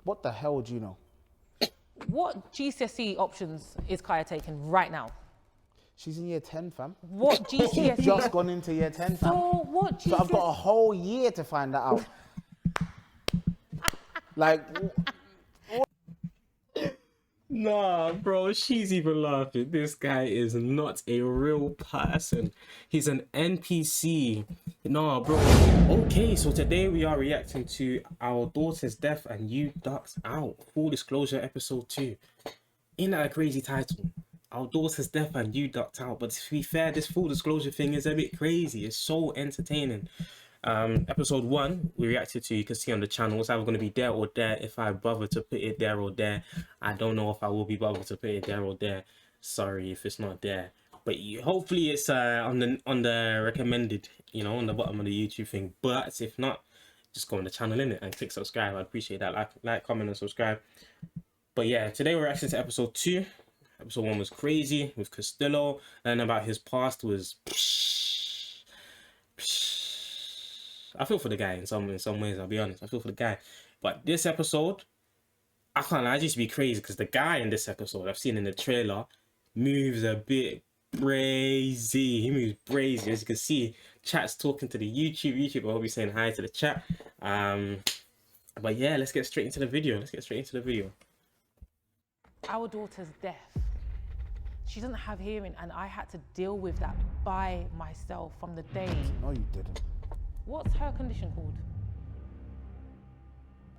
What the hell do you know? What GCSE options is Kaya taking right now? She's in year 10, fam. What GCSE? Just gone into year 10, fam. So what GCSE? So I've got a whole year to find that out. Like, Nah, bro, she's even laughing. This guy is not a real person. He's an NPC. Nah, bro. Okay, so today we are reacting to Our Daughter's Death and You Ducked Out. Full disclosure, episode 2. Ain't that a crazy title? Our Daughter's Death and You Ducked Out. But to be fair, this full disclosure thing is a bit crazy. It's so entertaining. Episode 1 we reacted to, you can see on the channel. It's either going to be there or there. If I bother to put it there or there, I don't know if I will be bothered to put it there or there. Sorry if it's not there, but hopefully it's on the recommended, you know, on the bottom of the YouTube thing. But if not, just go on the channel in it and click subscribe. I appreciate that. Like, comment and subscribe. But yeah, today we're reacting to episode 2. Episode 1 was crazy with Castillo, and about his past was I feel for the guy in some ways, I'll be honest. I feel for the guy. But this episode, I can't lie, I just be crazy because the guy in this episode, I've seen in the trailer, moves a bit crazy. He moves crazy. As you can see, chat's talking to the YouTube. I hope you're saying hi to the chat. But yeah, let's get straight into the video. Our daughter's deaf. She doesn't have hearing, and I had to deal with that by myself from the day. no, you didn't. What's her condition called?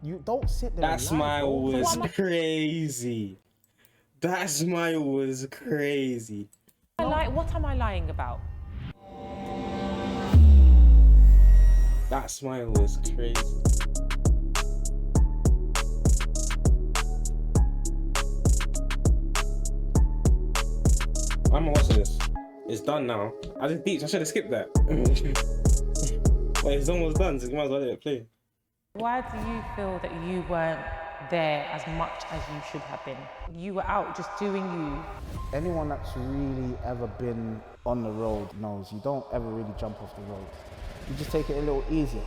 You don't sit there. That smile was crazy. That smile was crazy. What am I lying about? That smile was crazy. Why am I watching this? It's done now. I just beat. I should have skipped that. Wait, it's almost done, so you might as well let it play. Why do you feel that you weren't there as much as you should have been? You were out just doing you. Anyone that's really ever been on the road knows you don't ever really jump off the road. You just take it a little easier.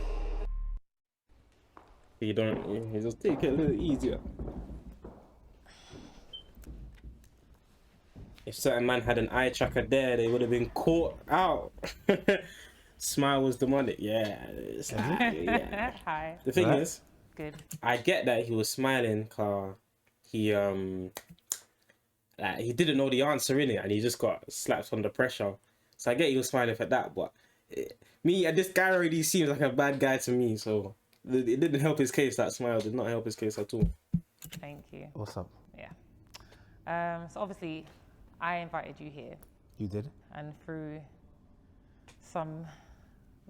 You don't. You just take it a little easier. If certain man had an eye tracker there, they would have been caught out. Smile was demonic. Yeah, it's like, yeah. Hi. The thing is, Good. I get that he was smiling cause he like he didn't know the answer in it and he just got slapped under pressure. So I get he was smiling for that, but this guy already seems like a bad guy to me. So it didn't help his case. That smile did not help his case at all. Thank you. What's up? Yeah. So obviously, I invited you here, You did? and through some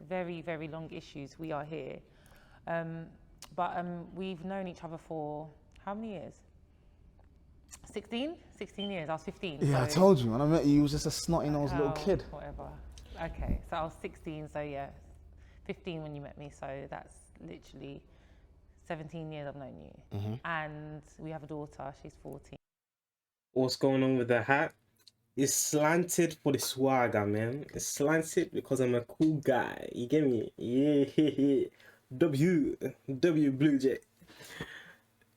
very, very long issues, we are here. But we've known each other for how many years? 16? 16 years. I was 15. Yeah, so I told you. When I met you, you was just a snotty-nosed little kid. Whatever. Okay, so I was 16, so yeah, 15 when you met me. So that's literally 17 years I've known you. And we have a daughter. She's 14. What's going on with the hat? It's slanted for the swagger, man. It's slanted because I'm a cool guy. You get me? Yeah. TheRealBlueJ.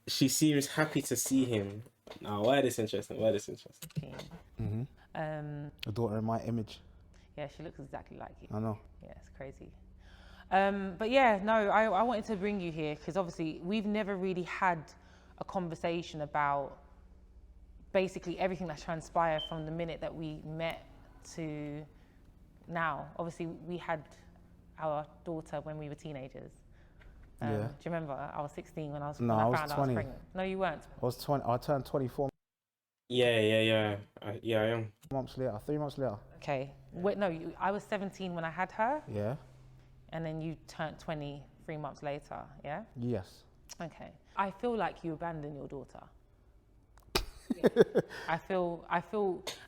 She seems happy to see him. Now, why this interesting? A daughter in my image. Yeah, she looks exactly like you. I know. Yeah, it's crazy. But yeah, no, I wanted to bring you here because obviously we've never really had a conversation about basically everything that's transpired from the minute that we met to now. Obviously, we had our daughter when we were teenagers. Yeah. Do you remember? I was 16 when I No, when I I was found out I 20. was pregnant. No, you weren't. I was 20. I turned 24 Yeah, I am. months later, 3 months later. Okay. Wait, no, I was 17 when I had her, Yeah. and then you turned 20 3 months later, yeah? Yes. Okay. I feel like you abandoned your daughter. I feel,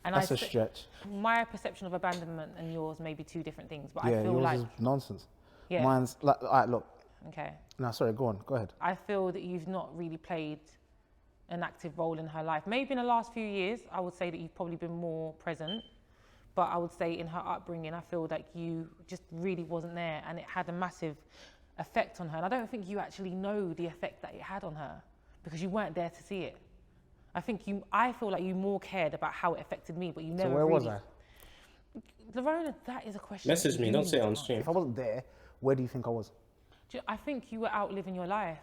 and That's a stretch. My perception of abandonment and yours may be two different things, but Yeah, I feel yours like, is nonsense. yeah, Mine's like, all right, look. okay. No, sorry, go on. Go ahead. I feel that you've not really played an active role in her life. Maybe in the last few years, I would say that you've probably been more present, but I would say in her upbringing, I feel like you just really wasn't there, and it had a massive effect on her. And I don't think you actually know the effect that it had on her. because you weren't there to see it. I feel like you more cared about how it affected me, but you never So where was really. I? Lerona, that is a question. Message that me, you don't need say it to on answer. stream. If I wasn't there, where do you think I was? I think you were out living your life.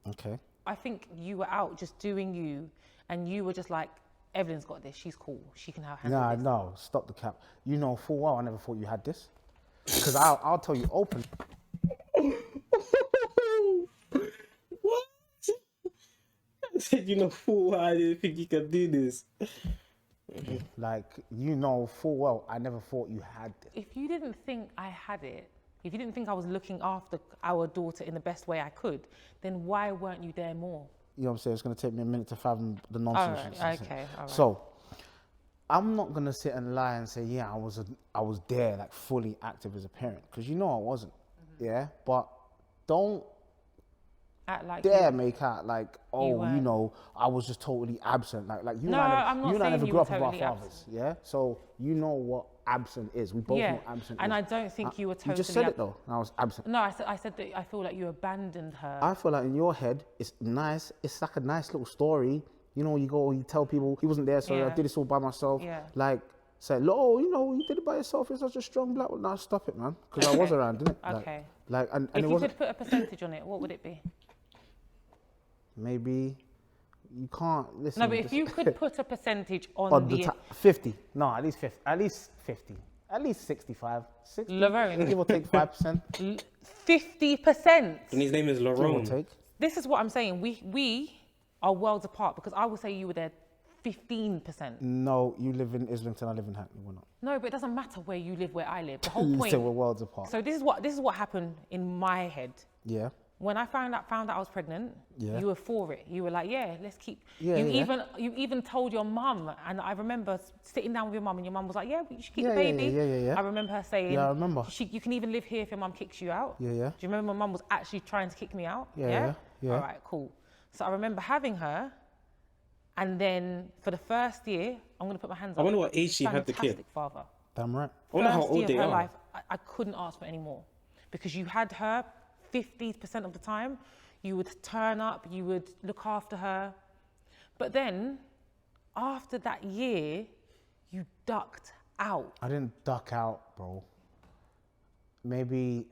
Okay. I think you were out just doing you, and you were just like, Evelyn's got this. She's cool. She can handle Nah, this. no, stop the cap. You know full well I never thought you had this. Because I'll tell you open. What? I said, you know, fool, I didn't think you could do this. Like, you know full well I never thought you had this. If you didn't think I had it, if you didn't think I was looking after our daughter in the best way I could, then why weren't you there more? You know what I'm saying? It's going to take me a minute to fathom the All nonsense. right, okay, all right. So, I'm not going to sit and lie and say, yeah, I was there, like, fully active as a parent. Because you know I wasn't. Yeah? But don't Act like dare you- make out like, oh, you weren't. know, I was just totally absent. Like you No, and I, I'm not you and I saying never you grew were up with our totally fathers. absent. Yeah? So, you know what absent is. We both Yeah, know absent and is. I don't think you were totally. You just said it though. I was absent. No, I said that I feel like you abandoned her. I feel like in your head, it's nice. It's like a nice little story. You know, you go, you tell people he wasn't there, so I Yeah. did this all by myself. Yeah. Like, say, oh, you know, you did it by yourself. You're such a strong black one. Now stop it, man. Because I was Okay. around, didn't it? Okay. Like, and If it you wasn't. could put a percentage on it, what would it be? Maybe you can't listen. No, but if you could put a percentage on on the 50. No, at least 50. At least 50. At least 65. 60. Laverne. Give or take 5%. 50%. And his name is Give or Larone. take. This is what I'm saying. We are worlds apart because I would say you were there 15%. No, you live in Islington. I live in Hackney. We're not. No, but it doesn't matter where you live, where I live. The whole You point. said we're worlds apart. So this is what happened in my head. Yeah. When I found out I was pregnant, Yeah. you were for it. You were like, yeah, let's keep. Yeah, You even told your mum, and I remember sitting down with your mum, and your mum was like, yeah, you should keep Yeah, the yeah, baby. yeah. I remember her saying, Yeah, I remember. You can even live here if your mum kicks you out. Yeah. Do you remember my mum was actually trying to kick me out? Yeah. All right, cool. So I remember having her, and then for the first year, I'm gonna put my hands up. I wonder what age she had the kid. Fantastic father. Damn right. I wonder how First year old of they her are. life, I couldn't ask for any more, because you had her 50% of the time. You would turn up, you would look after her. But then, after that year, you ducked out. I didn't duck out, bro. Maybe.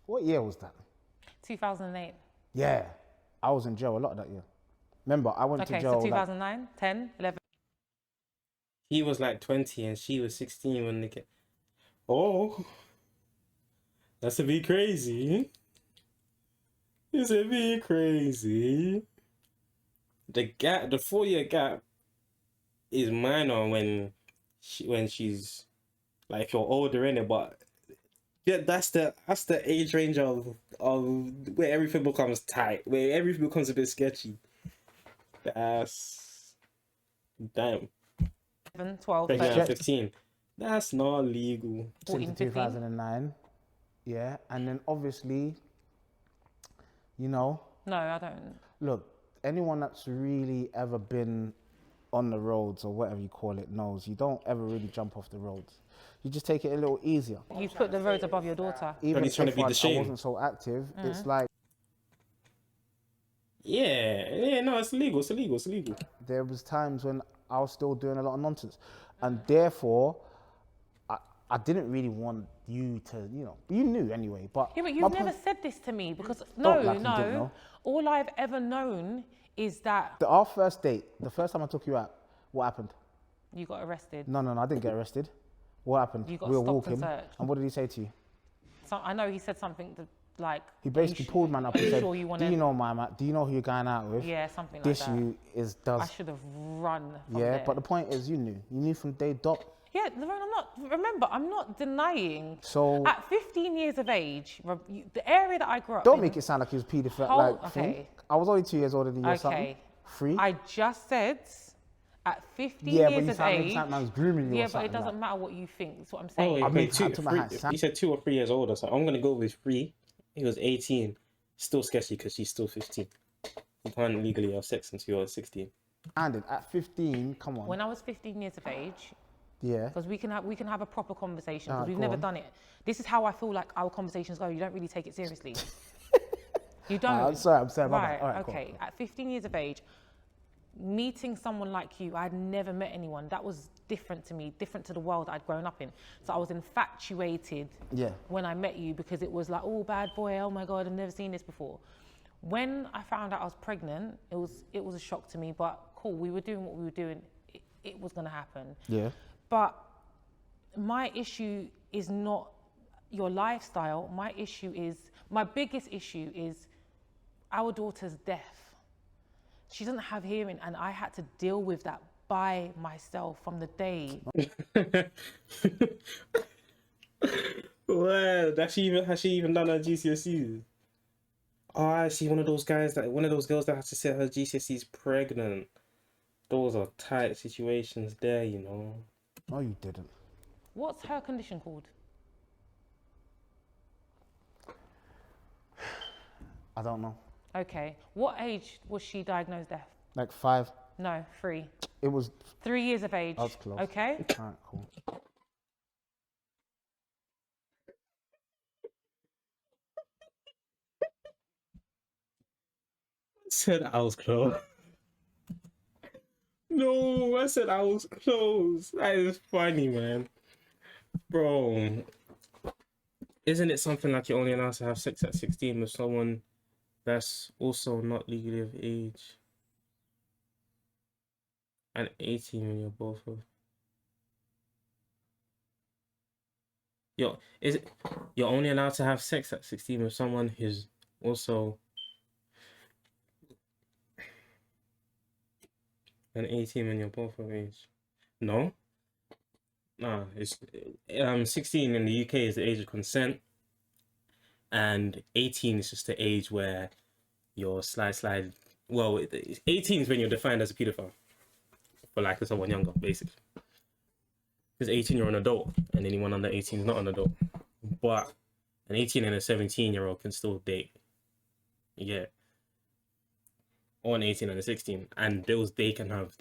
What year was that? 2008. Yeah. I was in jail a lot that year. Remember, I went to Okay, jail. so like, 2009, 10, 11. He was like 20 and she was 16 when they get. Oh, that's a bit crazy. It's a bit crazy. The 4-year gap is minor when she's like you're older in it, but yeah, that's the age range of where everything becomes tight, where everything becomes a bit sketchy. That's damn. 11, 12, Pregnant 13. at 15. That's not legal. 14, since 15. 2009. Yeah. And then obviously, you know, No, I don't. look, anyone that's really ever been on the roads or whatever you call it knows you don't ever really jump off the roads. You just take it a little easier. You put the roads above your daughter. Even he's trying to if be the I shame. wasn't so active, Mm-hmm. it's like Yeah, no, it's illegal. there was times when I was still doing a lot of nonsense. And therefore, I didn't really want you to, you know, you knew anyway, but... Yeah, but my you've never point- said this to me because Don't like you didn't know. All I've ever known is that Our first date, the first time I took you out, what happened? you got arrested. No, I didn't get arrested. What happened? You got we were stopped and walking. searched. And what did he say to you? So I know he said something that, like. He basically pulled man up are and you said, sure you do wanna- you know my man? Do you know who you're going out with? Yeah, something like This that. you is I does. should have run from Yeah, there. but the point is you knew from day dot. Yeah, Laverne, I'm not denying. So- At 15 years of age, the area that I grew up Don't in. make it sound like he was paedophile. Hold- Like, thing. okay. I was only 2 years older than you or something. Okay. 3? I just said at 15 Yeah, but years you of sound age. like man's grooming you Yeah, or but something. it doesn't like. matter what you think. That's what I'm Oh, saying. I mean, two, to my three, hand, Sam. he said 2 or 3 years older, so I'm gonna go with 3. He was 18. Still sketchy because she's still 15. You can't legally have sex until you're 16. And at 15, come on. When I was 15 years of age, Yeah. because we can have a proper conversation, because Alright, we've go never on. done it. This is how I feel like our conversations go. You don't really take it seriously. You don't. I'm sorry. My bad. Right. All right, cool, Okay. cool. At 15 years of age, meeting someone like you, I'd never met anyone. That was different to me, different to the world I'd grown up in. So I was infatuated Yeah. when I met you because it was like, oh, bad boy, oh my God, I've never seen this before. When I found out I was pregnant, it was a shock to me, but cool, we were doing what we were doing. It was gonna happen. Yeah. But my issue is not your lifestyle. My biggest issue is our daughter's deaf. She doesn't have hearing, and I had to deal with that by myself from the day. Well, has she even done her GCSEs? Oh, I see one of those girls that has to set her GCSEs pregnant. Those are tight situations there, you know. No, you didn't. What's her condition called? I don't know. Okay. What age was she diagnosed deaf? Like 5. No, 3. It was. 3 years of age. I was close. Okay. All right, cool. Said I was close. No, I said I was close. That is funny, man. Bro, isn't it something like you're only allowed to have sex at 16 with someone that's also not legally of age? And 18 when you're both of. You're only allowed to have sex at 16 with someone who's also and 18 when you're both of age. No? Nah, it's 16 in the UK is the age of consent, and 18 is just the age where you're slide. Well, 18 is when you're defined as a pedophile, for lack of someone younger, basically. Because 18 you're an adult, and anyone under 18 is not an adult. But an 18 and a 17-year-old can still date. Yeah. Or an 18 and a 16, and they can have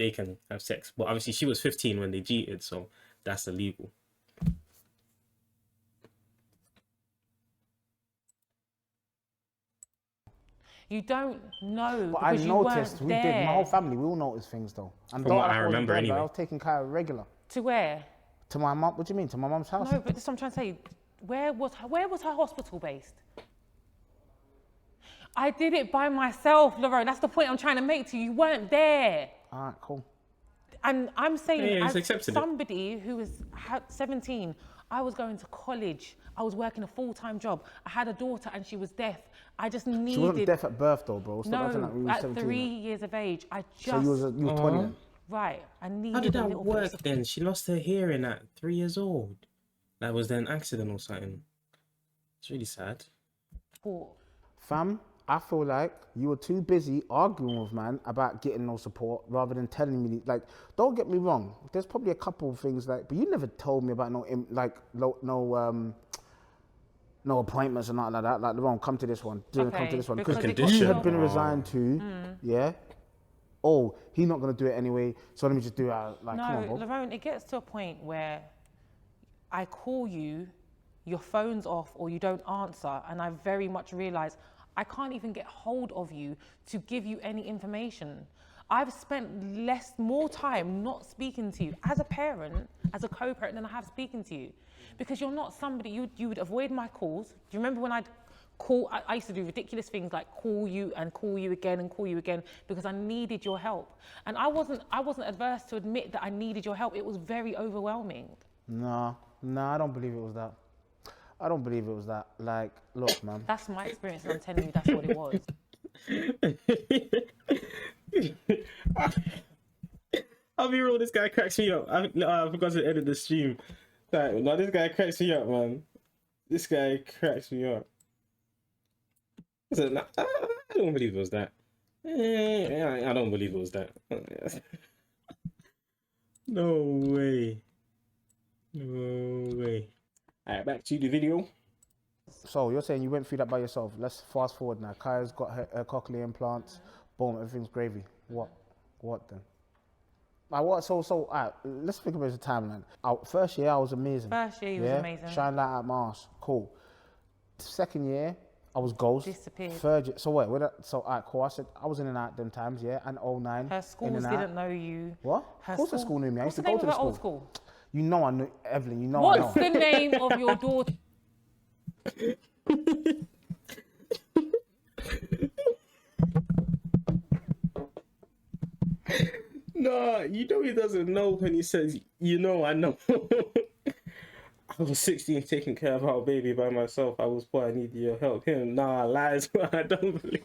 sex. But obviously she was 15 when they cheated, so that's illegal. You don't know. But I because you noticed. weren't We did. there. My whole family. We all noticed things though. And From don't what act I like wasn't remember there, but anyway. I was taking Kaya regular To where? to my mum. What do you mean? To my mum's house? No, but that's what I'm trying to say. Where was her hospital based? I did it by myself, Lorraine. That's the point I'm trying to make to you. You weren't there. All right, cool. And I'm saying, Yeah, he's as accepted it. somebody who was 17, I was going to college. I was working a full-time job. I had a daughter and she was deaf. I just needed... She wasn't deaf at birth though, bro. Stop acting like we No, were at 17. 3 years of age, I just... So you was 20 then? Right, I needed How did a that little bit of work then? She lost her hearing at 3 years old. That was then an accident or something. It's really sad. support. Fam, I feel like you were too busy arguing with man about getting no support rather than telling me. Like, don't get me wrong. There's probably a couple of things like, but you never told me about no appointments or nothing like that. Like, Ron, come to this one. Come to Okay, this one. because Because it got you so- had been resigned to, yeah. Oh, he's not gonna do it anyway. So let me just do it. Like, come on, No, bro. Laverne, it gets to a point where I call you, your phone's off or you don't answer, and I very much realise I can't even get hold of you to give you any information. I've spent more time not speaking to you as a parent, as a co-parent, than I have speaking to you. Because you're not somebody, you would avoid my calls. Do you remember when I'd call, I used to do ridiculous things like call you and call you again and call you again because I needed your help. And I wasn't adverse to admit that I needed your help. It was very overwhelming. No, I don't believe it was that. I don't believe it was that. Like, look, man. That's my experience and I'm telling you that's what it was. I'll be real, this guy cracks me up. I forgot to edit the stream. No, this guy cracks me up, man. This guy cracks me up. I don't believe it was that. I don't believe it was that. No way. No way. Alright, back to the video. So you're saying you went through that by yourself. Let's fast forward now. Kaya's got her cochlear implants. Boom, everything's gravy. What then? Like what? So alright, let's think about the timeline. First year I was amazing. First year you was amazing. Shine light at my ass. Cool. Second year, I was ghost. Disappeared. Third year. So wait, so alright, cool. I said I was in and out them times, yeah, and 09. Her in schools and out. didn't know you. What? Her Of course the school knew me. I What's used the to name go to of the her old school. school? You know I knew, Evelyn, you know What's I know. the name of your daughter? No, you know he doesn't know when he says, you know, I know. I was 16 taking care of our baby by myself. I was poor, I needed your help. Him, nah, lies, I don't believe.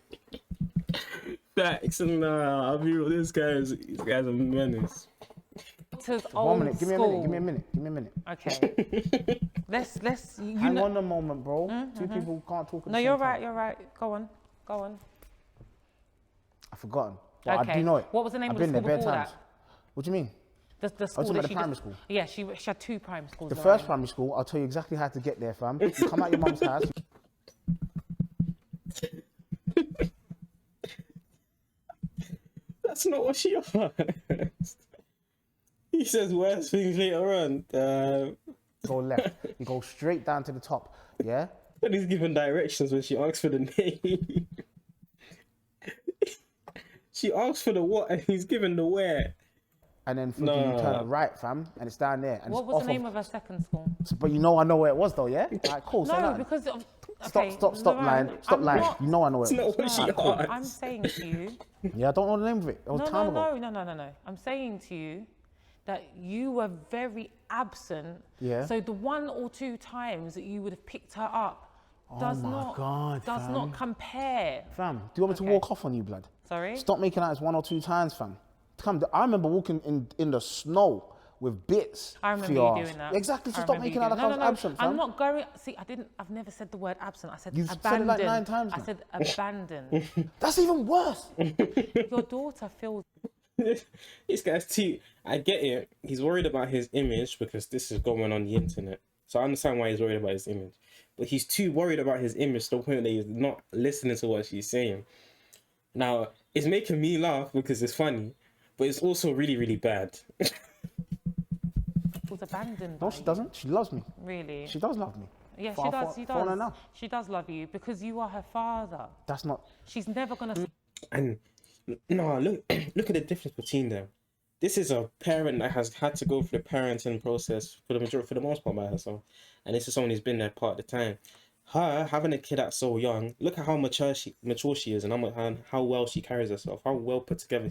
Facts, nah, I'll be real, this guy's a menace. Daughter's 1 old minute, give me a school. minute, give me a minute. Okay. let's you Hang know. on a moment, bro. Two people can't talk at the No, same you're time. right. You're right. Go on. Go on. I've forgotten. But I Okay. do know it. What was the name I've of the been there school bare before times. that? What do you mean? The I school was that talking about she the primary just, school. Yeah, she had 2 primary schools. The there, first right? primary school, I'll tell you exactly how to get there, fam. You come out your mum's house. That's not what she asked. He says worse things later on. Go left. You go straight down to the top. Yeah? And he's giving directions when she asks for the name. She asks for the what and he's giving the where. And then you turn a right, fam, and it's down there. And What it's was off the name of her second school? But you know I know where it was though, yeah? Alright, cool. say No, nothing. because of, Stop lying. Stop I'm lying. not- You know I know where It's it not was. what she Alright, cool. asked. I'm saying to you. Yeah, I don't know the name of it. It was time ago. No. I'm saying to you that you were very absent. Yeah. So the 1 or 2 times that you would have picked her up does my God, does fam. not compare. Fam, do you want me to Okay. walk off on you, blood? Sorry? Stop making out as 1 or 2 times, fam. I remember walking in the snow with bits. I for remember your you ass. doing that. Exactly, so I stop remember making you out like I doing- was absent, fam. I'm not going. See, I've never said the word absent. I said You've said it abandoned. like 9 times I now. said abandoned. That's even worse. Your daughter feels. This guy's too. I get it. He's worried about his image because this is going on the internet. So I understand why he's worried about his image. But he's too worried about his image to the point that he's not listening to what she's saying. Now, it's making me laugh because it's funny, but it's also really, really bad. Was abandoned. No, by she you. doesn't. She loves me. Really? She does love me. Yeah, For- she does. for- She for her does. now. She does love you because you are her father. That's not. She's never gonna. And no, look at the difference between them. This is a parent that has had to go through the parenting process for the most part by herself, and this is someone who's been there part of the time. Her having a kid that's so young, look at how mature she is, and how well she carries herself, how well put together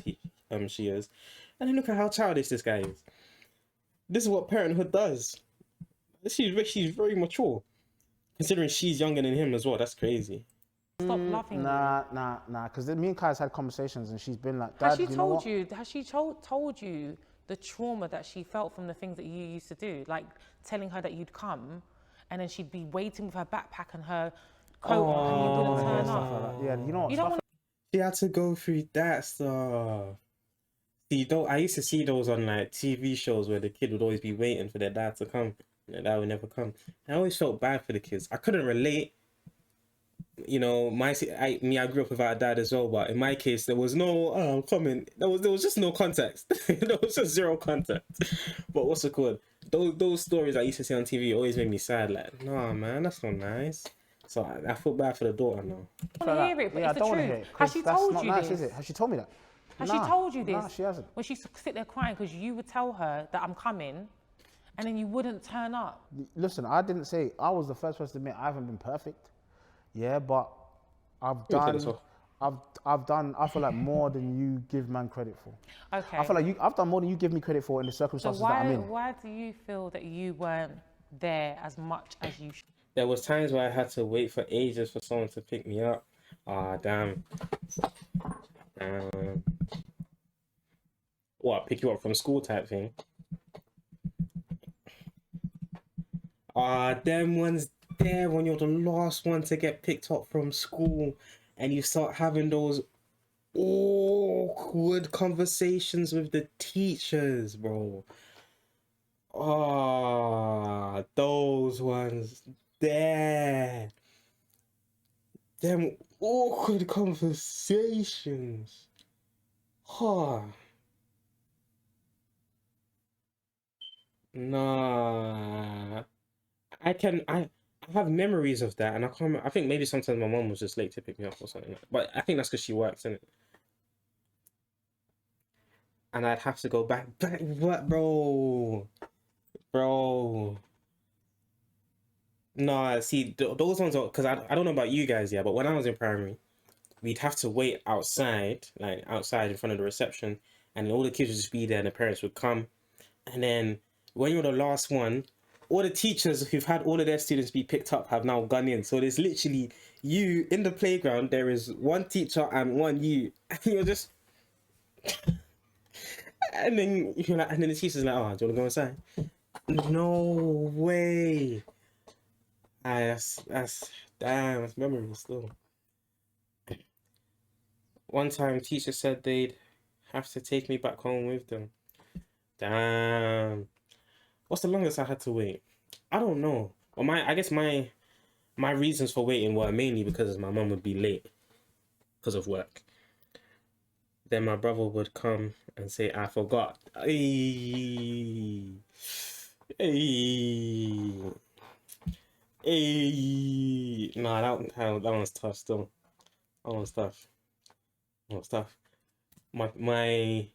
she is, and then look at how childish this guy is. This is what parenthood does. She's very mature, considering she's younger than him as well. That's crazy. Stop loving you. Nah. Because me and Kai's had conversations and she's been like, Dad, Has she you know told what? you? Has she told you the trauma that she felt from the things that you used to do, like telling her that you'd come, and then she'd be waiting with her backpack and her coat on, and you wouldn't Yeah, turn stuff up. like that. Yeah, you know what? You don't Stuff want She had to go through that stuff. See, I used to see those on like TV shows where the kid would always be waiting for their dad to come, and their dad would never come. I always felt bad for the kids. I couldn't relate. You know, I grew up without a dad as well, but in my case, there was no I'm coming. There was just no context. There was just zero context. But what's it called? Those stories I used to see on TV always made me sad. Like, nah, man, that's not nice. So I feel bad for the daughter now. to hear it, but Yeah, I it's the don't want to truth. hear it. Has 'cause she that's told not you nice, this? is it? Has she told me that? Has Nah, she told you this? Nah, she hasn't. When she used to sit there crying because you would tell her that I'm coming, and then you wouldn't turn up. Listen, I didn't say, I was the first person to admit I haven't been perfect. Yeah, but I've You said done, it so. I've done, I feel like more than you give man credit for. Okay. I feel like I've done more than you give me credit for in the so circumstances that I'm in. why do you feel that you weren't there as much as you should? There was times where I had to wait for ages for someone to pick me up. Ah, damn. What, pick you up from school type thing? Ah, them ones there when you're the last one to get picked up from school and you start having those awkward conversations with the teachers, bro. Ah, those ones there. Them awkward conversations. Huh. Nah. I I have memories of that, and I can't. I think maybe sometimes my mom was just late to pick me up or something. But I think that's because she works, innit? And I'd have to go back. What, bro? Bro. No, see, those ones are because I don't know about you guys, yeah. But when I was in primary, we'd have to wait outside, like outside in front of the reception, and all the kids would just be there, and the parents would come. And then when you're the last one, all the teachers who've had all of their students be picked up have now gone in. So there's literally you in the playground. There is one teacher and one you, and you're just, and then you're like, and then the teacher's like, "Oh, do you want to go inside?" No way. That's damn. That's memory still. One time, teacher said they'd have to take me back home with them. Damn. What's the longest I had to wait? I don't know. Well, I guess my reasons for waiting were mainly because my mum would be late because of work. Then my brother would come and say, "I forgot." Hey, hey, hey. Nah, that one's tough still. That one's tough. That one's tough. My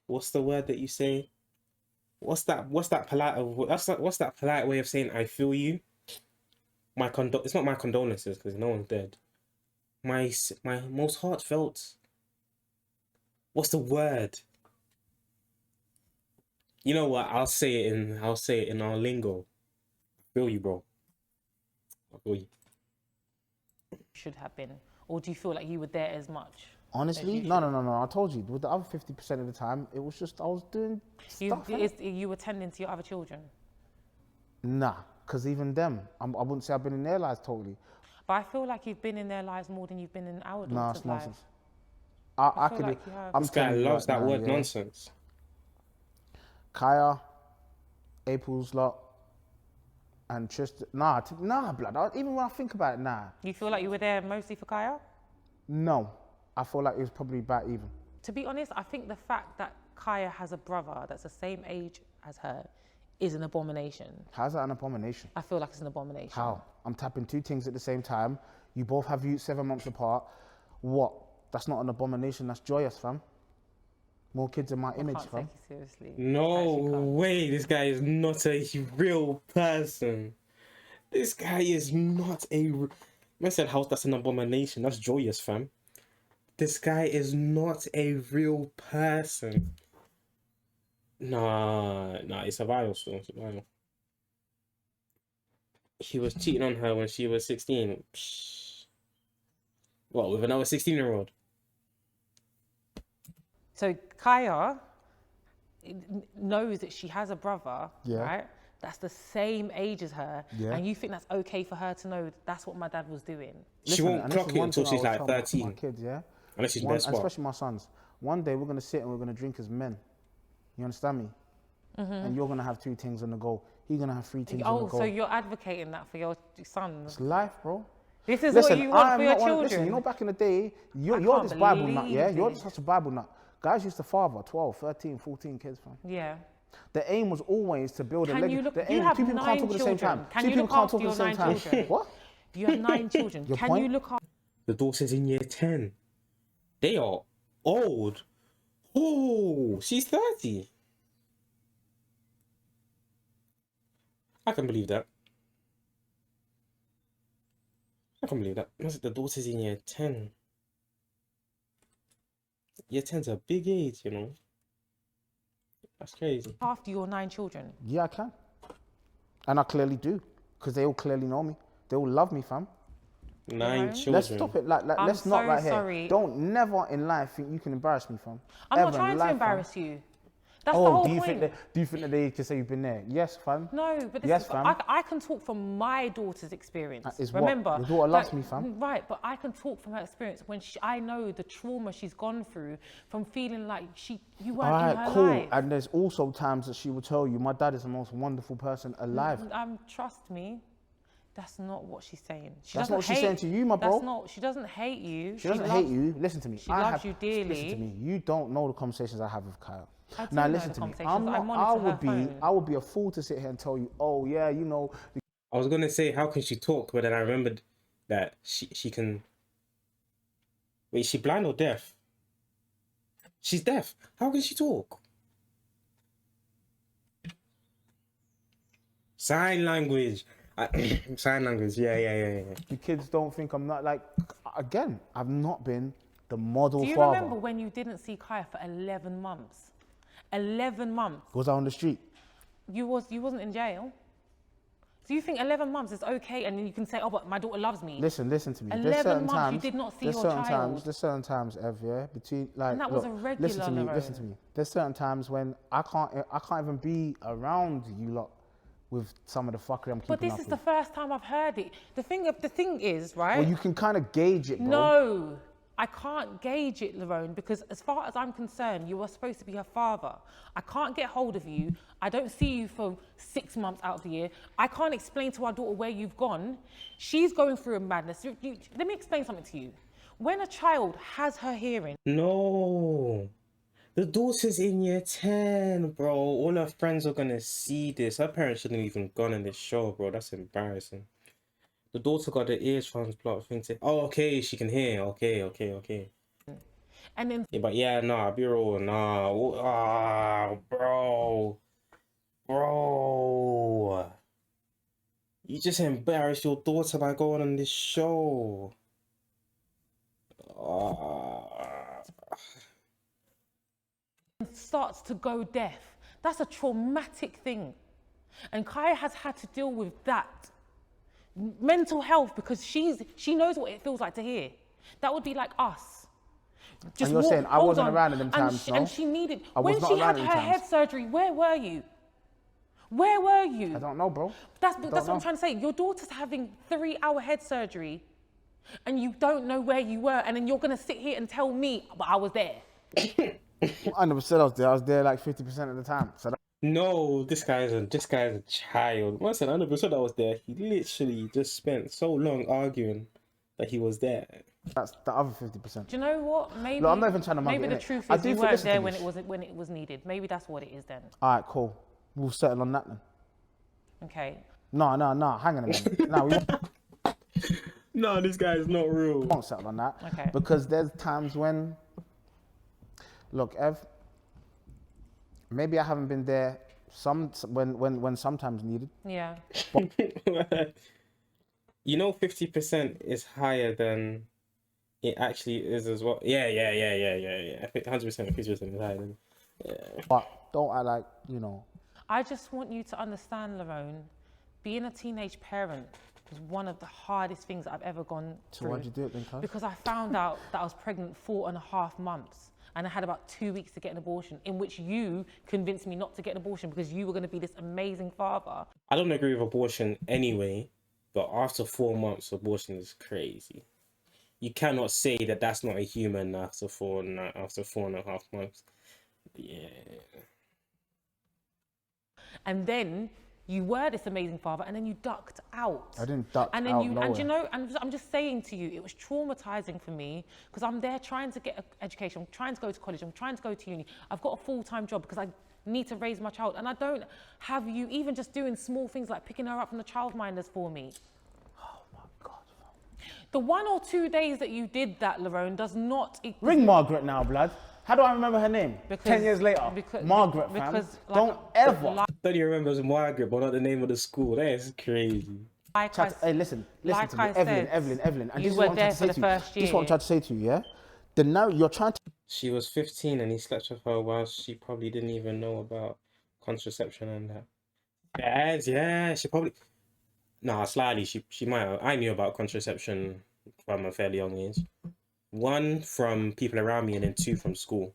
what's the word that you say? What's that polite what's that polite way of saying I feel you? It's not my condolences because no one's dead. My most heartfelt. What's the word? You know what? I'll say it in our lingo. I feel you, bro. I feel you. Should have been, or do you feel like you were there as much? Honestly, no. I told you, with the other 50% of the time, it was just I was doing stuff. You were tending to your other children. Nah, because even them, I wouldn't say I've been in their lives totally. But I feel like you've been in their lives more than you've been in our Nah, daughters' it's lives. nonsense. I feel could. like you have. I'm This guy telling you loves right that now, word yeah. nonsense. Kaya, April's lot, and Tristan. Nah, blood. Even when I think about it, nah. You feel like you were there mostly for Kaya? No, I feel like it was probably about even. To be honest, I think the fact that Kaya has a brother that's the same age as her is an abomination. How's that an abomination? I feel like it's an abomination. How? I'm tapping two things at the same time. You both have you 7 months apart. What? That's not an abomination. That's joyous, fam. More kids in my image, I can't fam. take you seriously. No Actually can't. way. This guy is not a real person. This guy is not a. I said, "House, that's an abomination. That's joyous, fam." This guy is not a real person. Nah, it's a viral still. It's a viral. He was cheating on her when she was 16. Psh. What, with another 16-year-old? So Kaya knows that she has a brother, Yeah. right? That's the same age as her, Yeah. and you think that's okay for her to know that's what my dad was doing? She Listen, won't and this clock is it one until thing I she's always like tell 13. My kids, yeah. Unless she's One, best and spot. especially my sons. One day we're gonna sit and we're gonna drink as men. You understand me? And you're gonna have 2 things on the go. He's gonna have 3 things on the Oh, go. so you're advocating that for your sons? It's life, bro. This is Listen, what you want I'm for your not one. children? Listen, you know, back in the day, you're can't this Bible nut, believe yeah. You're this. such a Bible nut. Guys used to father 12, 13, 14 kids, fam. Yeah. The aim was always to build a Can legacy. you look? The You aim, have 2 people can't 9 talk at the same children. time. Can 2 you people look can't after talk at your the same 9 time. children? What? You have 9 children. Your Can point? you look after? The daughter's in year 10. They are old. Oh, she's 30. I can believe that. I can believe that. The daughter's in year 10. Year 10's a big age, you know. That's crazy. After your 9 children? Yeah, I can. And I clearly do. Because they all clearly know me. They all love me, fam. 9 Right. children. Let's stop it. Like I'm let's not so right here. sorry. Don't never in life think you can embarrass me, fam. I'm Ever not in trying to life, fam. embarrass you. That's the Oh, whole do you point. think that they can say you've been there? Yes, fam. No, but this Yes, is, fam. I can talk from my daughter's experience. Is what? Remember, Your daughter loves me, fam. Right, but I can talk from her experience when I know the trauma she's gone through from feeling like you weren't All in right, her cool. life. And there's also times that she will tell you, my dad is the most wonderful person alive. Trust me, that's not what she's saying. That's not what she's saying to you, my bro. That's not. She doesn't hate you. She doesn't hate you. Listen to me. She loves you Listen to dearly. me. You don't know the conversations I have with Kyle. I do Now know listen the to me. conversations. I'm I not. monitor her phone. I would be a fool to sit here and tell you, oh yeah, you know, I was gonna say, how can she talk? But then I remembered that she can. Wait, is she blind or deaf? She's deaf. How can she talk? Sign language. Sign language. Yeah. the kids don't think I'm not like. Again, I've not been the model Do you father. remember when you didn't see Kaya for 11 months? 11 months. Was I on the street? You wasn't in jail. So you think 11 months is okay, and then you can say, oh, but my daughter loves me. Listen to me. 11 months you did not see your child. There's certain times, Ev, yeah, between like. And that was a regular, Listen to me. Listen to me. There's certain times when I can't even be around you lot with some of the fuckery I'm keeping But this up is with. the first time I've heard it. The thing is, right? Well, you can kind of gauge it, bro. No, I can't gauge it, Lerone, because as far as I'm concerned, you are supposed to be her father. I can't get hold of you. I don't see you for 6 months out of the year. I can't explain to our daughter where you've gone. She's going through a madness. Let me explain something to you. When a child has her hearing, No. The daughter's in year 10, bro. All her friends are gonna see this. Her parents shouldn't have even gone in this show, bro. That's embarrassing. The daughter got the ears transplant thing to. Oh, okay, she can hear. Okay. and then Yeah, but yeah, nah, be real, nah. Bro. You just embarrassed your daughter by going on this show. starts to go deaf. That's a traumatic thing. And Kaya has had to deal with that. Mental health, because she knows what it feels like to hear. That would be like us. And you're saying I hold wasn't on. around in them times, no? And she needed, I was when not she around had in her them head times. surgery, where were you? Where were you? I don't know, bro. That's what I'm trying to say. Your daughter's having 3-hour head surgery and you don't know where you were, and then you're gonna sit here and tell me, but I was there. I never said I was there. I was there like 50% of the time. So No, this guy's a child. Once an 100% I was there, he literally just spent so long arguing that he was there. that's the other 50%. Do you know what? Maybe Look, I'm not even trying to mug maybe it, the innit? truth I is do you feel- weren't listen to there me. when it was needed. Maybe that's what it is then. All right, cool. We'll settle on that then. Okay. No. Hang on a minute. No, we No, this guy is not real. won't settle on that. Okay. Because there's times when, look, Ev, maybe I haven't been there when sometimes needed. Yeah. You know, 50% is higher than it actually is as well. Yeah. 100%, 50% is higher than. But don't act like, you know. I just want you to understand, Lerone, being a teenage parent was one of the hardest things I've ever gone through. So why'd you do it then, cuz? Because I found out that I was pregnant 4.5 months and I had about 2 weeks to get an abortion, in which you convinced me not to get an abortion because you were going to be this amazing father. I don't agree with abortion anyway, but after 4 months, abortion is crazy. You cannot say that that's not a human after 4.5 months. Yeah. And then you were this amazing father, and then you ducked out. I didn't duck and then out you, nowhere. and you know, and I'm just saying to you, it was traumatizing for me because I'm there trying to get an education, I'm trying to go to college, I'm trying to go to uni. I've got a full-time job because I need to raise my child, and I don't have you even just doing small things like picking her up from the childminders for me. Oh my God. The 1 or 2 days that you did that, Lerone, does not. Ring Margaret now, blood. How do I remember her name? 10 years later. Margaret, fam. Don't ever. Don't you remember it was Margaret, but not the name of the school? That is crazy. Hey, listen like to me. I Evelyn, said, Evelyn. And you this is were what I'm there trying to say for to the you. first This is what I'm year. trying to say to you, yeah? Now you're trying to. She was 15 and he slept with her while she probably didn't even know about contraception and that. Yeah, she probably. Nah, slightly. She might have. I knew about contraception from a fairly young age. 1 from people around me and then 2 from school.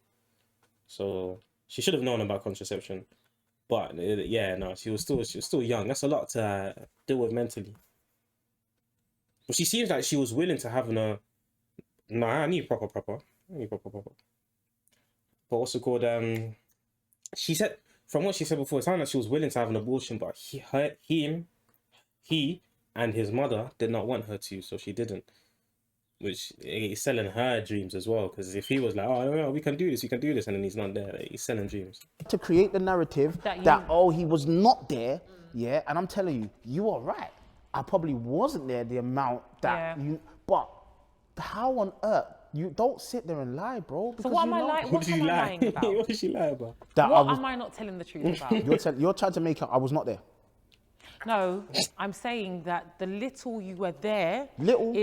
So she should have known about contraception. But yeah, no, she was still young. That's a lot to deal with mentally. But she seems like she was willing to have a. Nah, I need proper. But also called she said, from what she said before, it sounded like she was willing to have an abortion, but he and his mother did not want her to, so she didn't. which he's selling her dreams as well. Because if he was like, oh, yeah, we can do this, and then he's not there, like, he's selling dreams. To create the narrative that oh, he was not there, yeah. And I'm telling you, you are right. I probably wasn't there the amount that you. But how on earth? You don't sit there and lie, bro. So what am I lying? What am I lying about? What did she lie about? What am I not telling the truth about? You're trying to make up I was not there. No, I'm saying that the little you were there little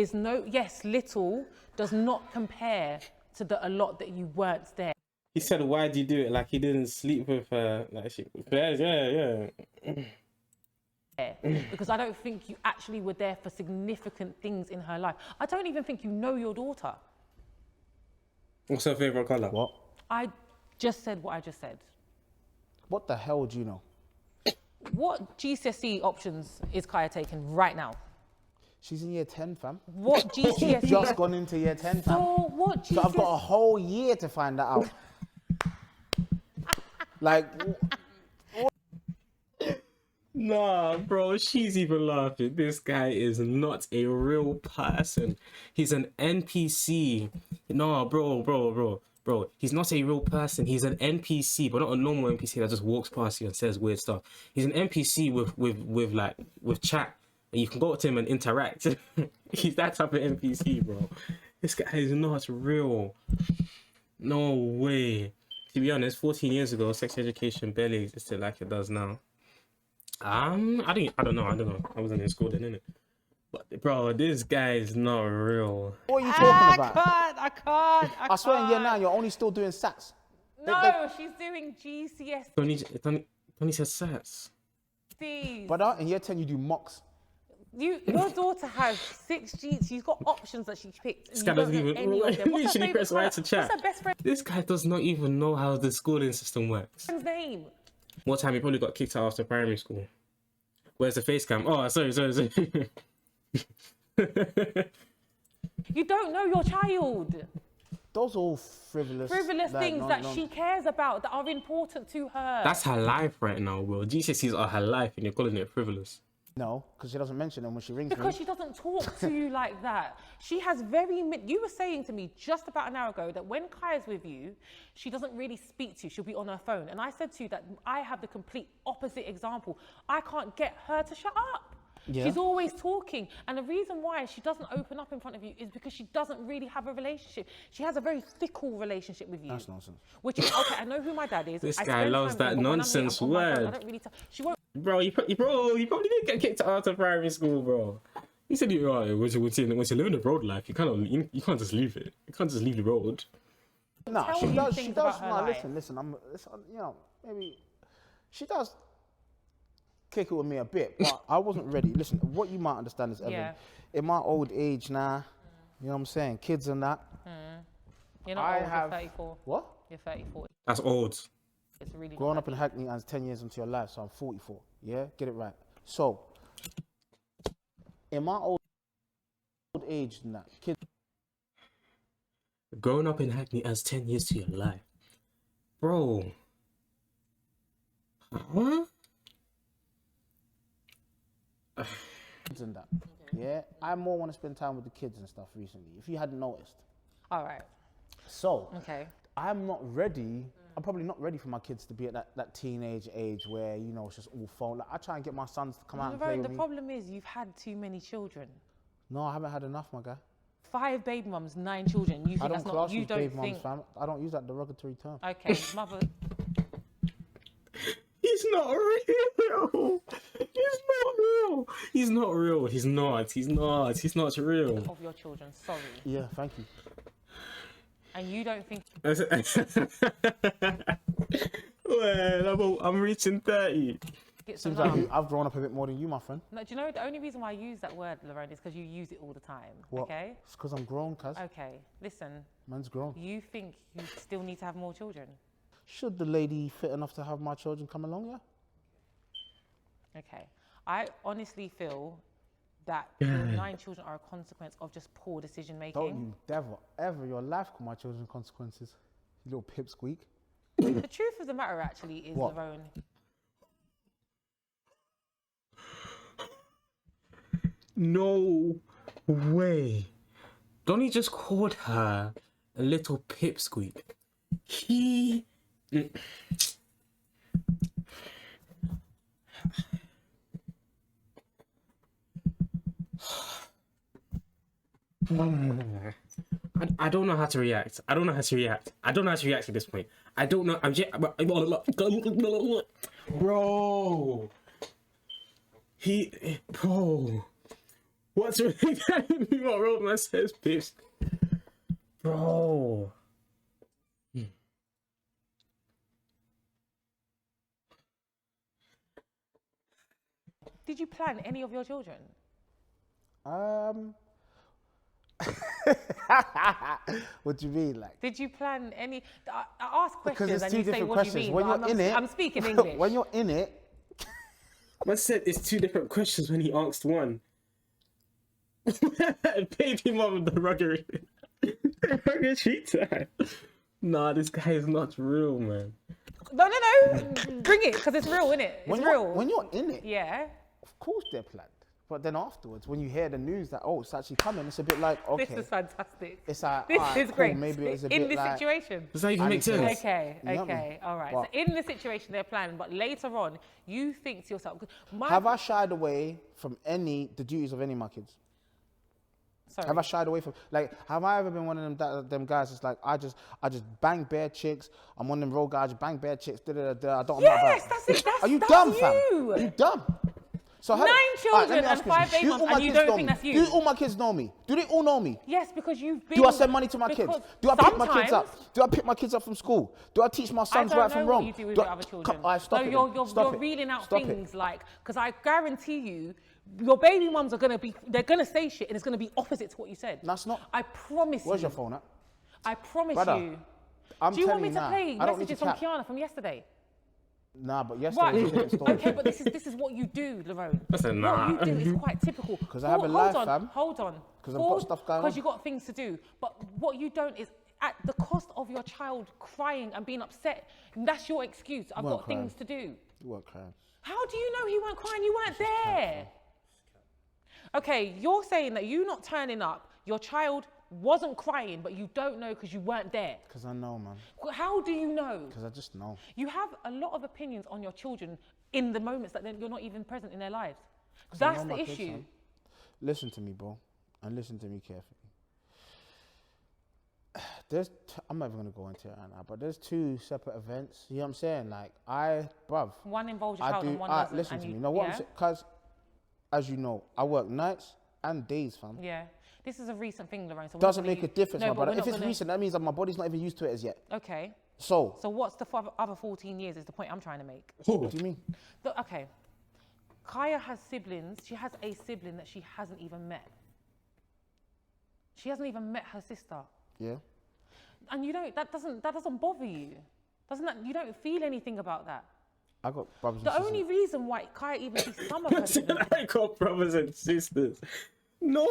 does not compare to the a lot that you weren't there. He said, why did you do it? Like he didn't sleep with her. Like yeah. Because I don't think you actually were there for significant things in her life. I don't even think you know your daughter. What's her favourite colour? What? I just said what I just said. What the hell do you know? What GCSE options is Kaya taking right now? She's in year 10, fam. What GCSE? She's just gone into year 10, fam. So what GCSE? So I've got a whole year to find that out. Like... Nah, bro, she's even laughing. This guy is not a real person. He's an NPC. Nah, bro. He's not a real person. He's an NPC, but not a normal NPC that just walks past you and says weird stuff. He's an NPC with chat, and you can go up to him and interact. He's that type of NPC, bro. This guy is not real. No way. To be honest, 14 years ago, sex education barely existed like it does now. I don't know. I wasn't in school then, innit? But bro, this guy is not real. What are you talking about? I can't. I swear in year 9, you're only still doing sats. No, she's doing GCSE. Tony said sats. But in year 10, you do mocks. Your daughter has 6 Gs. She's got options that she picked. This guy doesn't even literally press right to chat. What's her best friend? This guy does not even know how the schooling system works. Friend's name? One time he probably got kicked out after primary school. Where's the face cam? Oh, sorry. You don't know your child. Those are all frivolous Things that she cares about that are important to her. That's her life right now, bro. GCSEs are her life and you're calling it frivolous. No, because she doesn't mention them when she rings me. Because she doesn't talk to you like that. She has you were saying to me just about an hour ago that when Kaya's with you, she doesn't really speak to you. She'll be on her phone. And I said to you that I have the complete opposite example. I can't get her to shut up. Yeah. She's always talking. And the reason why she doesn't open up in front of you is because she doesn't really have a relationship. She has a very fickle relationship with you. That's nonsense. Which is, okay, I know who my dad is. This guy loves that nonsense word. I don't really she won't. Bro, you probably didn't get kicked out of primary school, bro. He said, once you live in the road life, you can't just leave it. You can't just leave the road. No, she does. No, listen. Maybe she does kick it with me a bit, but I wasn't ready. Listen, what you might understand is, Evan, in my old age now, you know what I'm saying, kids and that. You're not old, you're 34. What? You're 34. That's old. It's really growing up in Hackney and 10 years into your life, so I'm 44. Yeah, get it right. So, in my old age, now, kids. Growing up in Hackney adds 10 years to your life, bro. Huh? Kids and that. Yeah, I more want to spend time with the kids and stuff recently. If you hadn't noticed. All right. So. Okay. I'm not ready. I'm probably not ready for my kids to be at that teenage age where, it's just all phone. Like, I try and get my sons to come out and play with me. The problem is you've had too many children. No, I haven't had enough, my guy. 5 baby mums, 9 children. You think I don't that's class not, you with don't baby think... mums, fam. I don't use that derogatory term. Okay, mother... He's not real. He's not real. He's not real. Of your children, sorry. Yeah, thank you. And you don't think... Well, I'm reaching 30. Seems like I've grown up a bit more than you, my friend. No, do you know, the only reason why I use that word, Lorraine, is because you use it all the time, what? Okay? It's because I'm grown, cuz. Okay, listen. Man's grown. You think you still need to have more children? Should the lady fit enough to have my children come along, yeah? Okay. I honestly feel that your 9 children are a consequence of just poor decision making. Don't you ever your life call my children consequences, you little pipsqueak. The truth of the matter actually is, Lavone. No way. Donnie just called her a little pipsqueak. He. I don't know how to react. I don't know how to react. I don't know how to react at this point. I don't know. I'm just. Bro. Bro. What's really happening? What Roman says, bitch? Bro. Did you plan any of your children? What do you mean, like? Did you plan any? I ask questions Because it's and two you say, different what questions. do you mean? When But you're in it, I'm speaking English. when you're in it, Man said it's two different questions when he asked one. Baby mom, the rugger. Rugger treat time. Nah, this guy is not real, man. No. Bring it, because it's real, innit? It's real. when you're in it, Yeah. of course they're planned. But then afterwards, when you hear the news that, oh, it's actually coming, it's a bit like, okay. This is fantastic. It's like, This alright, is cool, great. maybe it's a in bit this like, situation. Does that even I make need to- sense? Okay, You know me? okay, all right. But- So in the situation they're planning, but later on, you think to yourself, Have I shied away from the duties of any of my kids? Sorry. Have I shied away from, like, have I ever been one of them guys that's like, I just bang bare chicks, I'm one of them road guys, I just bang bare chicks, I don't know Yes, about that's it. That's, Are you that's dumb, you. fam? Are you dumb? So 9 children and 5 baby mums, and you don't think that's you? Do all my kids know me? Do they all know me? Yes, because you've been. Do I send money to my kids? because Do I pick my kids sometimes- up? Do I pick my kids up from school? Do I teach my I sons don't right know from what wrong? you do with Do your I- other children. Stop no, it you're then. you're, Stop you're it. reeling out Stop it. things like, because I guarantee you, your baby mums are they're gonna say shit, and it's gonna be opposite to what you said. That's not. I promise Where's you. your phone at? I promise Brother, you. I'm Do you want telling me to now, play I don't need messages to from cap. Kiana from yesterday? Nah, but yesterday Right. was a different story. Okay, but this is what you do, Lerone. Listen, nah. What you do is quite typical. 'Cause I have a Hold life, on, fam. Hold on. 'Cause I've got stuff going on. Because you got things to do. But what you don't is at the cost of your child crying and being upset. That's your excuse. I've weren't got crying. things to do. You weren't crying. How do you know he weren't crying? You weren't there. Okay, you're saying that you not turning up, your child wasn't crying, but you don't know because you weren't there. Because I know, man. How do you know? Because I just know. You have a lot of opinions on your children in the moments that you're not even present in their lives. 'Cause I That's know the my kids, issue. fam. Listen to me, bro. And listen to me carefully. I'm not even going to go into it right now, but there's 2 separate events. You know what I'm saying? Like, bruv. One involves your I child do. and one doesn't. Listen and to you, me. Now, what I'm yeah? saying, because, as you know, I work nights and days, fam. Yeah. This is a recent thing, Lorraine. So we're not Doesn't gonna make a use- difference, no, my but brother. we're If not it's gonna- recent, that means that my body's not even used to it as yet. Okay. So, So what's the other 14 years is the point I'm trying to make. what do you mean? Okay. Kaya has siblings. She has a sibling that she hasn't even met. She hasn't even met her sister. Yeah. And that doesn't bother you. You don't feel anything about that. I got brothers and The sisters. only reason why Kaya even sees some of her siblings, I got brothers and sisters. No.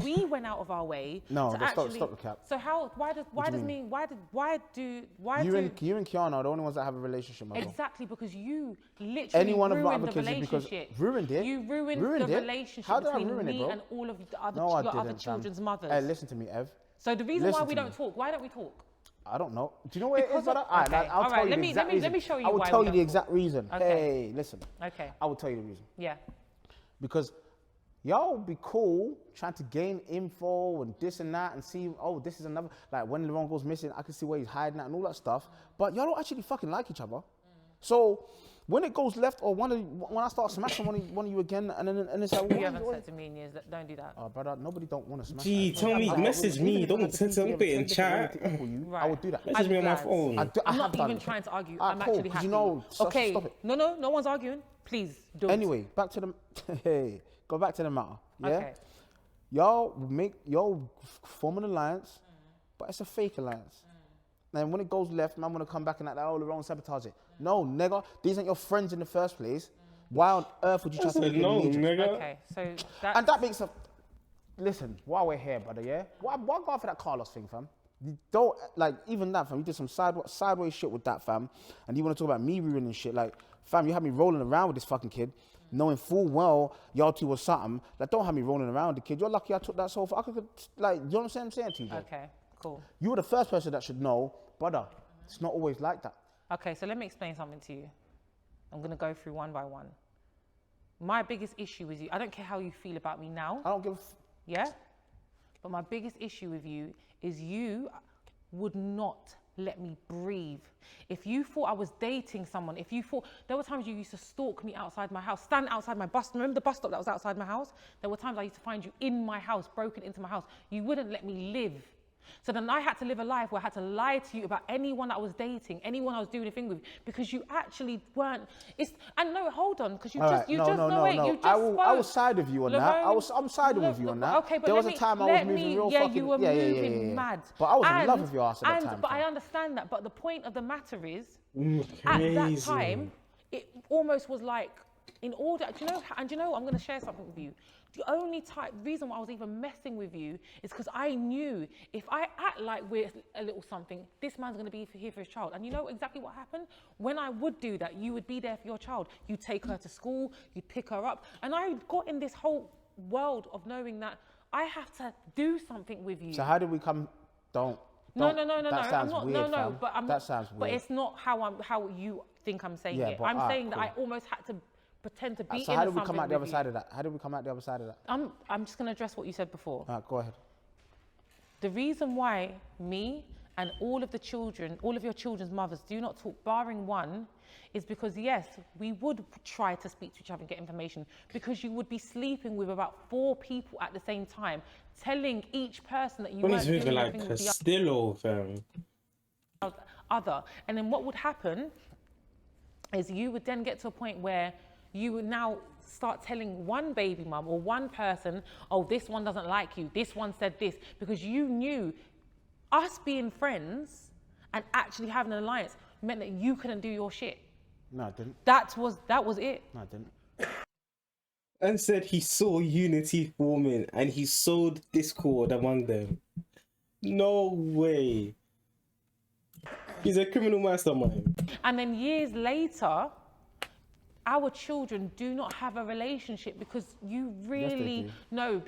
we went out of our way No, to but actually. stop the cap. So why do does you me why do You and Kiana are the only ones that have a relationship, my bro. exactly because you literally Any one of my ruined other the kids is because relationship. ruined it. You ruined Ruined the it? relationship How did I between ruin it, me bro? and all of the other No, I your didn't, other fam. children's mothers. Hey, listen to me, Ev. So the reason why listen we to don't me. talk, why don't we talk? I don't know. Do you know what it is, Because of- brother? Alright, okay, I'll alright, tell you let the me- exact let me reason. show you I will why tell we you don't the talk. exact reason. Okay. Hey, listen. Okay. I will tell you the reason. Yeah. Because y'all be cool trying to gain info and this and that and see, oh, this is another, like when LeBron goes missing, I can see where he's hiding at and all that stuff. But y'all don't actually fucking like each other. So when it goes left or when I start smashing one of you again and it's like, You haven't said to me in years, don't do that. oh, brother, nobody don't want to smash. Gee, that. tell me, Like, message even me. if I Don't had to send put something in 10 different chat. ways to equal you, I Right. would do that. Message me on my glad. phone. I I'm have not done even it. trying to argue. Ah, I'm cool, actually 'cause happy. you know, okay. stop it. No one's arguing. Please don't. Anyway, back to the hey, go back to the matter. Yeah, Okay. y'all form an alliance, but it's a fake alliance. And when it goes left, man, wanna come back and act like, oh, Lerone sabotage it. No, nigga, these ain't your friends in the first place. Why on earth would you try to make it No, allegiance? nigga. Okay. So And that makes a. Listen, while we're here, brother, yeah? Why go after that Carlos thing, fam? You don't, like, even that, fam, you did some sideways shit with that, fam. And you want to talk about me ruining shit. Like, fam, you had me rolling around with this fucking kid. knowing full well y'all two was something. Like, don't have me rolling around the kid. You're lucky I took that sofa. I could, like, you know what I'm saying to you? Okay, cool. You were the first person that should know, brother. It's not always like that. Okay, so let me explain something to you. I'm going to go through one by one. My biggest issue with you, I don't care how you feel about me now. I don't give. Yeah? But my biggest issue with you is you would not let me breathe. If you thought I was dating someone, if you thought, there were times you used to stalk me outside my house, stand outside my bus, remember the bus stop that was outside my house? There were times I used to find you in my house, broken into my house. You wouldn't let me live. So then I had to live a life where I had to lie to you about anyone I was dating, anyone I was doing a thing with, because you actually weren't. And no, hold on, because you All just, right, you no, just, no, no, no, wait, no. you just I will spoke. side with you on that. I'm siding with you on that. Okay, but there was a time I was moving real yeah, fucking. you were moving mad. But I was in love with your ass at that time. But I understand that. But the point of the matter is, at Crazy. that time, it almost was like, in order, do you know, and do you know, I'm going to share something with you. The only reason why I was even messing with you is because I knew if I act like we're a little something, this man's going to be here for his child. And you know exactly what happened? When I would do that, you would be there for your child. You'd take her to school, you'd pick her up. And I got in this whole world of knowing that I have to do something with you. So how did we come? Don't. No. That sounds weird, fam. But that sounds weird. But it's not how you think I'm saying Yeah, it. but, I'm saying cool. that I almost had to pretend to be So in how did we something come out the other with side of that? How did we come out the other side of that? I'm just going to address what you said before. All right, go ahead. The reason why me and all of your children's mothers do not talk, barring one, is because yes, we would try to speak to each other and get information, because you would be sleeping with about 4 people at the same time, telling each person that you When weren't he's moving doing like anything with the Castillo, fam. other. And then what would happen is you would then get to a point where you would now start telling one baby mum or one person, oh, this one doesn't like you, this one said this, because you knew us being friends and actually having an alliance meant that you couldn't do your shit. No, I didn't. That was it. No, I didn't. And said he saw unity forming and he sowed discord among them. No way. He's a criminal mastermind. And then years later, our children do not have a relationship because you really do. know,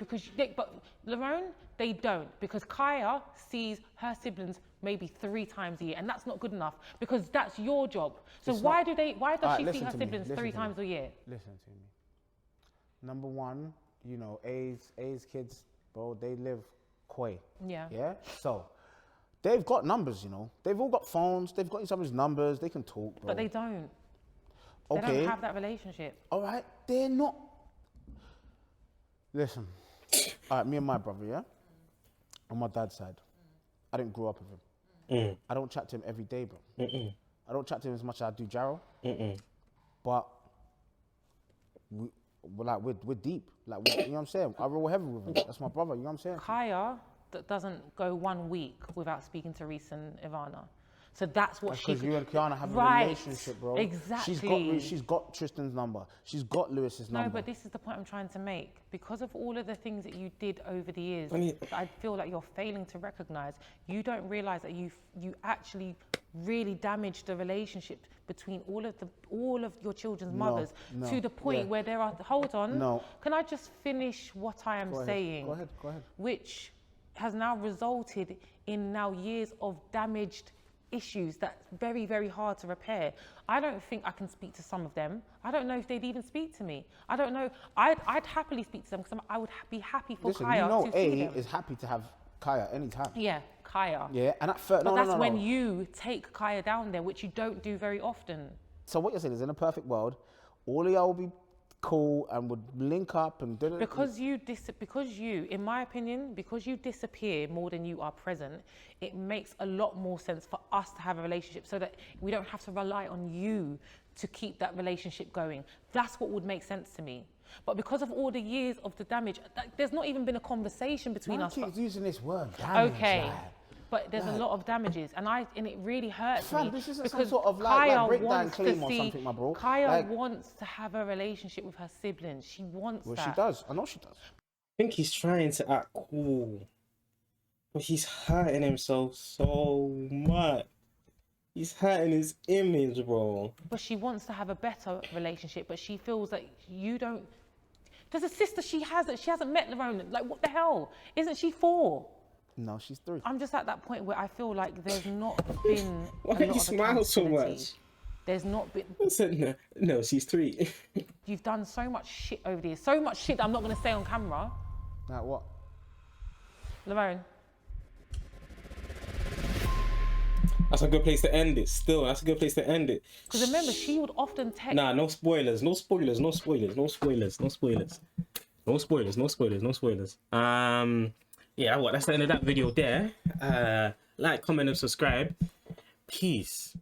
but Lerone, they don't, because Kaya sees her siblings maybe 3 times a year, and that's not good enough because that's your job. So why does she see her siblings 3 times a year? Listen to me. Number one, you know, A's kids, bro, they live coy. Yeah. Yeah? So, they've got numbers, you know. They've all got phones, they've got each other's numbers, they can talk, bro. But they don't. Okay. They don't have that relationship. All right, they're not. Listen, all right, me and my brother, yeah? On my dad's side, I didn't grow up with him. I don't chat to him every day, bro. I don't chat to him as much as I do Jarrell. But we're deep. Like, you know what I'm saying? I roll heavy with him. That's my brother, you know what I'm saying? Kaya doesn't go 1 week without speaking to Reese and Ivana. So that's what Because you and Kiana have a relationship, bro. Exactly. She's got Tristan's number. She's got Lewis's number. No, but this is the point I'm trying to make. Because of all of the things that you did over the years, that I feel like you're failing to recognize, you don't realize that you actually really damaged the relationship between all of your children's mothers to the point where there are. Hold on. No. Can I just finish what I am saying? Go ahead. Which has now resulted in now years of damaged issues that's very, very hard to repair. I don't think I can speak to some of them. I don't know if they'd even speak to me. I don't know. I'd happily speak to them because I would be happy for Kaya to see them. is happy to have Kaya anytime. Yeah, Kaya. Yeah, and at first, But that's when you take Kaya down there, which you don't do very often. So what you're saying is, in a perfect world, all of y'all will be cool and would link up and do it. Because you, in my opinion, because you disappear more than you are present, it makes a lot more sense for us to have a relationship so that we don't have to rely on you to keep that relationship going. That's what would make sense to me. But because of all the years of the damage, there's not even been a conversation between us. Keep using this word, damage. Okay. Like, but there's a lot of damages, and it really hurts me. This isn't some because sort of Kaya breakdown wants claim to or see, something, my bro. Kaya wants to have a relationship with her siblings. She wants that. Well, she does. I know she does. I think he's trying to act cool, but he's hurting himself so much. He's hurting his image, bro. But she wants to have a better relationship, but she feels that you don't. There's a sister she has that she hasn't met, Lerone. Like, what the hell? Isn't she 4? No, she's 3. I'm just at that point where I feel like there's not been Why a do lot you of smile so accountability. much? There's not been. I said, no, no, she's 3. You've done so much shit over the years. So much shit that I'm not going to say on camera. Like what? Lerone. That's a good place to end it. Still, that's a good place to end it. Because remember, she would often text. Nah, no spoilers, no spoilers, no spoilers, no spoilers, no spoilers, no spoilers, no spoilers, no spoilers. Yeah, well, that's the end of that video there. Like, comment, and subscribe. Peace.